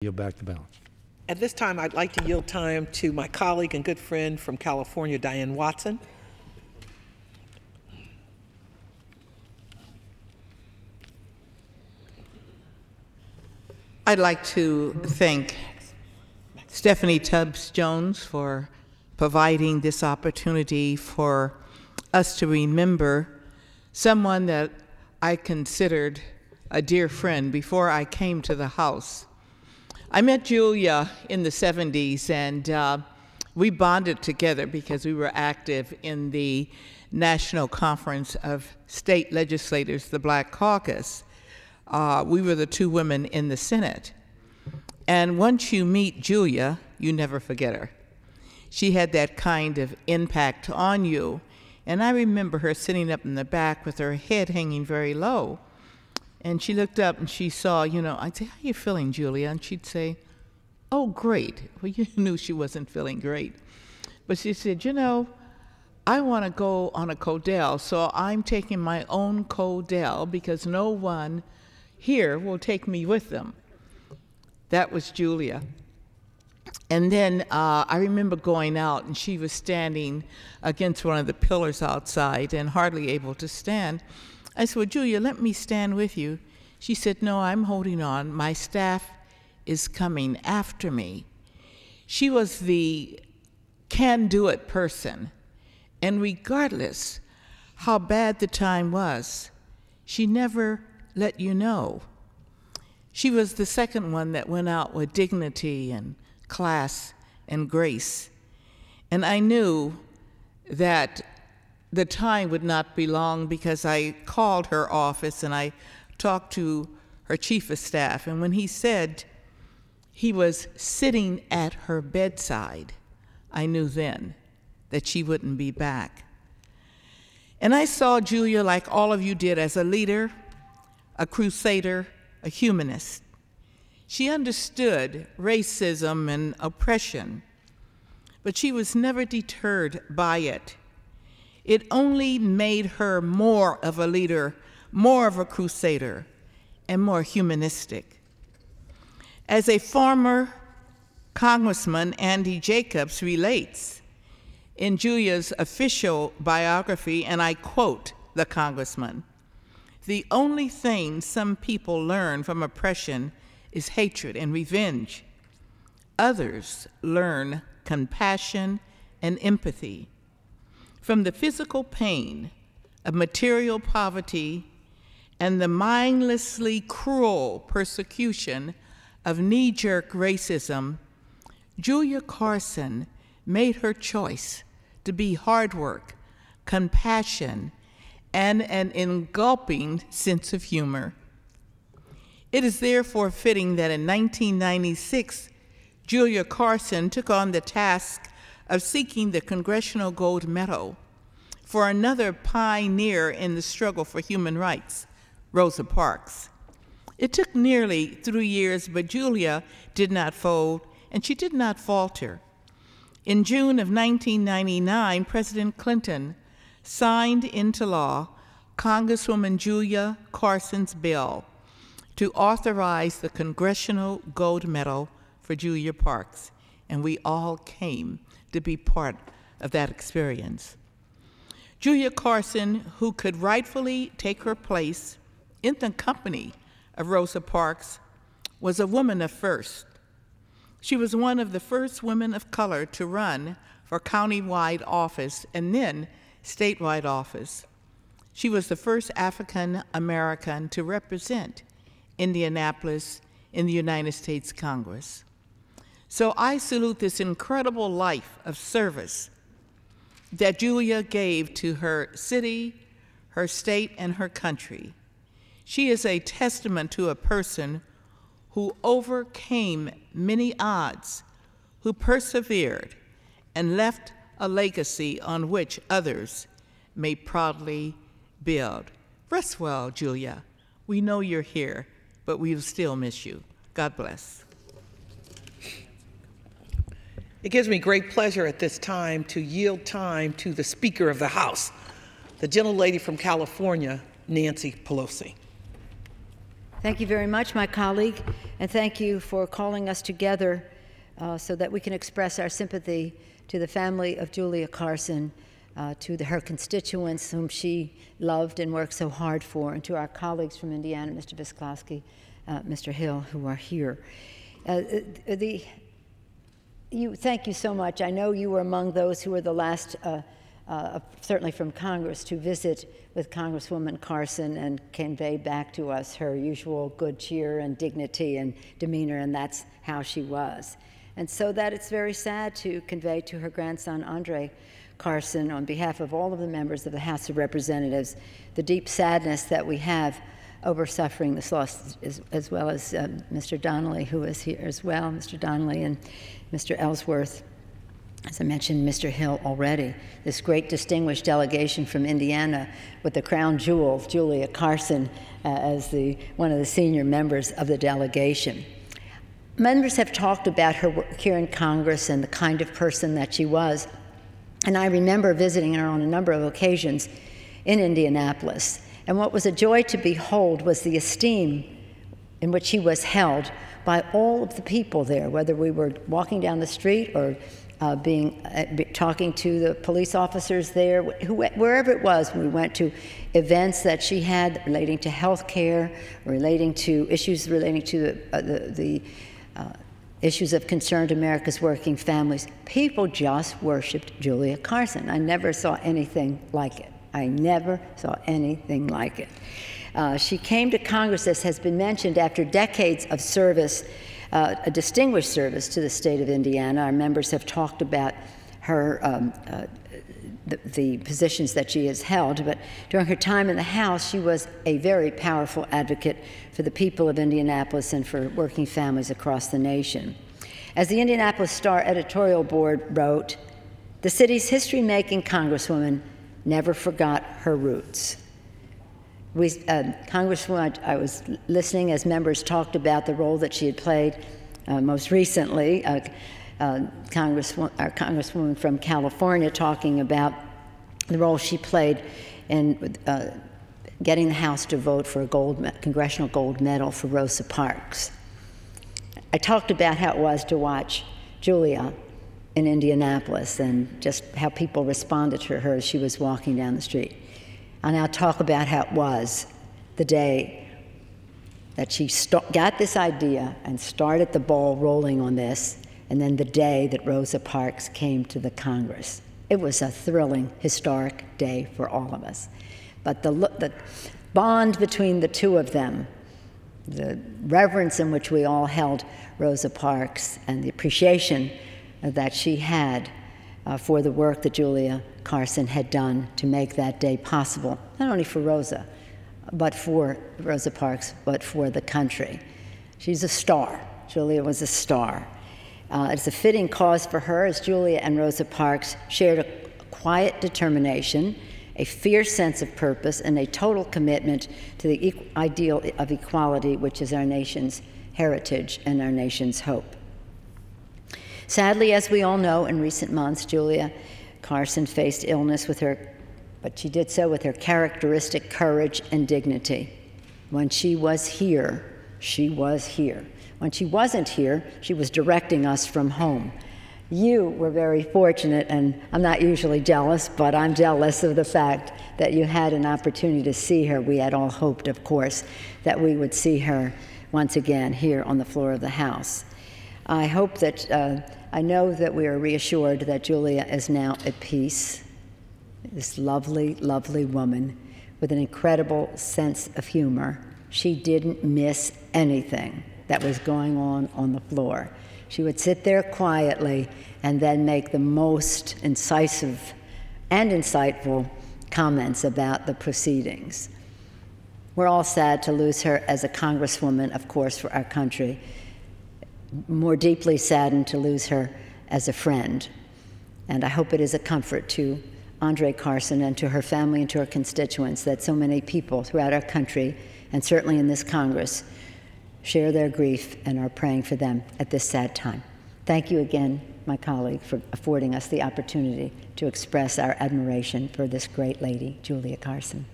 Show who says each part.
Speaker 1: Yield back the balance.
Speaker 2: At this time, I'd like to yield time to my colleague and good friend from California, Diane Watson.
Speaker 3: I'd like to thank Stephanie Tubbs Jones for providing this opportunity for us to remember someone that I considered a dear friend before I came to the House. I met Julia in the 70s, and we bonded together because we were active in the National Conference of State Legislators, the Black Caucus. We were the two women in the Senate. And once you meet Julia, you never forget her. She had that kind of impact on you. And I remember her sitting up in the back with her head hanging very low. And she looked up and she saw, I'd say, "How are you feeling, Julia?" And she'd say, "Oh, great." Well, you knew she wasn't feeling great. But she said, "I want to go on a Codell, so I'm taking my own Codell because no one here will take me with them." That was Julia. And then I remember going out, and she was standing against one of the pillars outside and hardly able to stand. I said, "Well, Julia, let me stand with you." She said, "No, I'm holding on. My staff is coming after me." She was the can-do-it person. And regardless how bad the time was, she never let you know. She was the second one that went out with dignity and class and grace. And I knew that the time would not be long because I called her office and I talked to her chief of staff. And when he said he was sitting at her bedside, I knew then that she wouldn't be back. And I saw Julia, like all of you did, as a leader, a crusader, a humanist. She understood racism and oppression, but she was never deterred by it. It only made her more of a leader, more of a crusader, and more humanistic. As a former Congressman, Andy Jacobs relates in Julia's official biography, and I quote the congressman, "The only thing some people learn from oppression is hatred and revenge. Others learn compassion and empathy. From the physical pain of material poverty and the mindlessly cruel persecution of knee-jerk racism, Julia Carson made her choice to be hard work, compassion, and an engulfing sense of humor. It is therefore fitting that in 1996, Julia Carson took on the task of seeking the Congressional Gold Medal for another pioneer in the struggle for human rights, Rosa Parks. It took nearly 3 years, but Julia did not fold, and she did not falter. In June of 1999, President Clinton signed into law Congresswoman Julia Carson's bill to authorize the Congressional Gold Medal for Julia Parks, and we all came to be part of that experience. Julia Carson, who could rightfully take her place in the company of Rosa Parks, was a woman of first. She was one of the first women of color to run for county-wide office and then statewide office. She was the first African American to represent Indianapolis in the United States Congress. So I salute this incredible life of service that Julia gave to her city, her state, and her country. She is a testament to a person who overcame many odds, who persevered, and left a legacy on which others may proudly build. Rest well, Julia. We know you're here, but we'll still miss you. God bless.
Speaker 2: It gives me great pleasure at this time to yield time to the Speaker of the House, the gentlelady from California, Nancy Pelosi.
Speaker 1: Thank you very much, my colleague, and thank you for calling us together so that we can express our sympathy to the family of Julia Carson, to her constituents whom she loved and worked so hard for, and to our colleagues from Indiana, Mr. Visklowski, Mr. Hill, who are here. Thank you so much. I know you were among those who were the last, certainly from Congress, to visit with Congresswoman Carson and convey back to us her usual good cheer and dignity and demeanor, and that's how she was. And so that it's very sad to convey to her grandson, Andre Carson, on behalf of all of the members of the House of Representatives, the deep sadness that we have over suffering this loss, as well as Mr. Donnelly, who is here as well, Mr. Donnelly and Mr. Ellsworth. As I mentioned, Mr. Hill already, this great distinguished delegation from Indiana with the crown jewel, Julia Carson, as one of the senior members of the delegation. Members have talked about her work here in Congress and the kind of person that she was. And I remember visiting her on a number of occasions in Indianapolis. And what was a joy to behold was the esteem in which she was held by all of the people there, whether we were walking down the street or talking to the police officers there, wherever it was. We went to events that she had relating to health care, relating to issues relating to the issues of concern to America's working families. People just worshiped Julia Carson. I never saw anything like it. I never saw anything like it. She came to Congress, as has been mentioned, after decades of service, a distinguished service to the state of Indiana. Our members have talked about her, the positions that she has held, but during her time in the House, she was a very powerful advocate for the people of Indianapolis and for working families across the nation. As the Indianapolis Star editorial board wrote, the city's history-making Congresswoman never forgot her roots. Congresswoman, I was listening as members talked about the role that she had played most recently. Our Congresswoman from California talking about the role she played in getting the House to vote for a Congressional gold medal for Rosa Parks. I talked about how it was to watch Julia in Indianapolis and just how people responded to her as she was walking down the street. I'll now talk about how it was the day that she got this idea and started the ball rolling on this, and then the day that Rosa Parks came to the Congress. It was a thrilling, historic day for all of us. But the bond between the two of them, the reverence in which we all held Rosa Parks, and the appreciation that she had for the work that Julia Carson had done to make that day possible, not only for Rosa, but for Rosa Parks, but for the country. She's a star. Julia was a star. It's a fitting cause for her, as Julia and Rosa Parks shared a quiet determination, a fierce sense of purpose, and a total commitment to the ideal of equality, which is our nation's heritage and our nation's hope. Sadly, as we all know, in recent months, Julia Carson faced illness but she did so with her characteristic courage and dignity. When she was here, she was here. When she wasn't here, she was directing us from home. You were very fortunate, and I'm not usually jealous, but I'm jealous of the fact that you had an opportunity to see her. We had all hoped, of course, that we would see her once again here on the floor of the House. I hope that, I know that we are reassured that Julia is now at peace. This lovely, lovely woman with an incredible sense of humor. She didn't miss anything that was going on the floor. She would sit there quietly and then make the most incisive and insightful comments about the proceedings. We're all sad to lose her as a Congresswoman, of course, for our country. More deeply saddened to lose her as a friend. And I hope it is a comfort to Andre Carson and to her family and to her constituents that so many people throughout our country, and certainly in this Congress, share their grief and are praying for them at this sad time. Thank you again, my colleague, for affording us the opportunity to express our admiration for this great lady, Julia Carson.